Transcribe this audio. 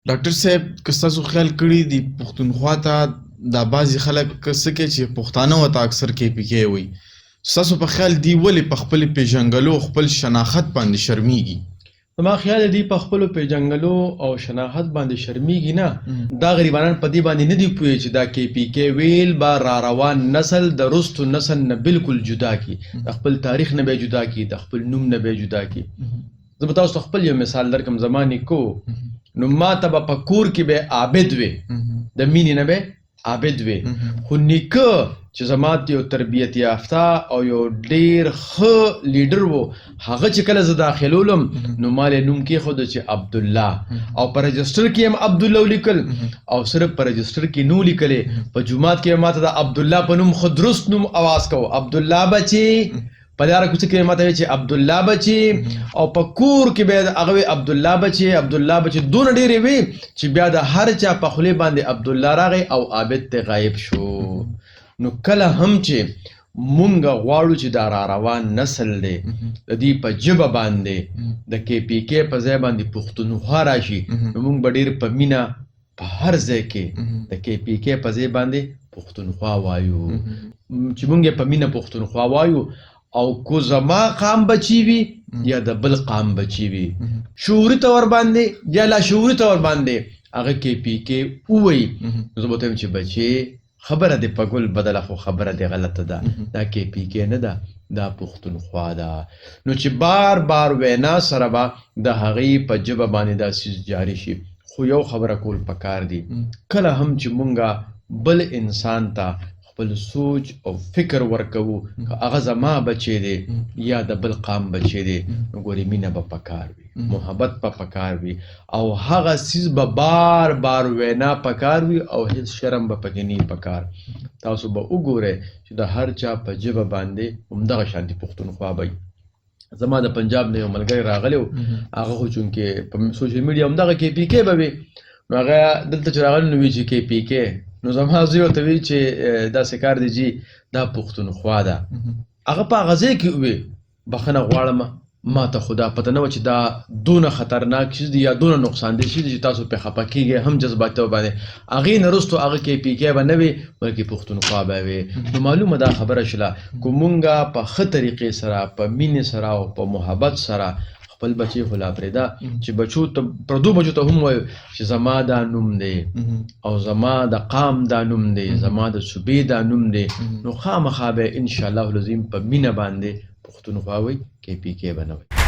ډاکټر صاحب که ستاسو خیال کړي دي پښتونخوا ته دا بعضې خلک څه کوي چې پښتانه ورته اکثر KPK وایي، ستاسو په خیال دی ولې په خپل پیژنګلو خپل شناخت باندې شرمیږي؟ زما خیال دی په خپلو پیژنګلو او شناخت باندې شرمیږي نه. دا غریبانان په دې باندې نه دي پوهې چې دا KPK ویل به را روان نسل د رستو نسل نه بالکل جدا کی، د خپل تاریخ نه به جدا کی، د خپل نوم نه به جدا کی. زه به تاسو خپل یو مثال درکم. زما نیکو نو ما ته به په کور کې به عابد وي، د مینې نه به عابد وي، خو نیکه چې زما یو تربیت یافته او یو ډیر ښه لیډر و، هغه چې کله زه داخلولم نو ما یې نوم کېښود چې عبدالله، او په رجسټر کې هم عبدالله ولیکل، او صرف په رجسټر کې نو لیکلې، په جومات کې ما ته د عبدالله په نوم خو درست نوم اواز کوو، عبدالله بچي. په لاره کوڅه کې ما ته وایي چې عبدالله بچي، او په کور کې به هغه وي عبدالله بچي عبدالله بچي. دونه ډېرې وي چې بیا د هر چا په خولې باندې عبدالله راغی او عابد ته غایب شو. نو کله هم چې مونږ غواړو چې دا را روان نسل دی د دې په ژبه باندې د KPK په ځای باندې پښتونخوا راشي، نو مونږ به ډېر په مینه په هر ځای کې د KPK په ځای باندې پښتونخوا وایو، چې مونږ یې په مینه پښتونخوا وایو. او کو زما قام بچی وي یا د بل قام بچی وي، شعوري طور باندې یا لا شعوري طور باندې هغه KPK ووایي، نو زه به ورته وایم چې بچې خبره دې په ګل بدله، خو خبره دې غلطه ده، دا KPK نه ده، دا پښتونخوا ده. نو چې بار بار وینا سره به د هغې په ژبه باندې دا څیز جاري شي. خو یو خبره کول پکار دي، کله هم چې مونږه بل انسان ته خپل سوچ او فکر ورکوو، که هغه زما بچی دی یا د بل قام بچی دی، نو ګورې مینه به پکار وي، محبت به پکار وي، او هغه څیز به بار بار وینا پکار وي، او هیڅ شرم به پکې نه پکار. تاسو به وګورئ چې د هر چا په ژبه باندې همدغه شانتي پښتونخوا به. زما د پنجاب نه یو ملګری راغلی و، هغه خو چونکې په سوشل میډیا همدغه KPK به وي، نو هغه دلته چې راغلی نو وایي چې KPK، نو زما زوی ورته وایي چې داسې کار دی جي دا پښتونخوا ده. هغه په هغه ځای کې ووی بخښنه غواړم، ما ته خو دا پته نه وه چې دا دونه خطرناک چیز دی یا دونه نقصان دی چې تاسو پرې خفه کېږئ هم جذباتي باندې. هغې نه وروستو هغه KPK به نه وي بلکې پښتونخوا به وي. نو معلومه دا خبره شوله که مونږه په ښه طریقې سره په مینې سره او په محبت سره خپل بچی خو لا پرېږده چې بچو ته پردو بچو ته هم وایو چې زما دا نوم دی او زما د قام دا نوم دی، زما د صوبې دا نوم دی، نو خامخا به انشاءالله العظیم په مینه باندې پښتونخوا وایي، KPK به نه وایي.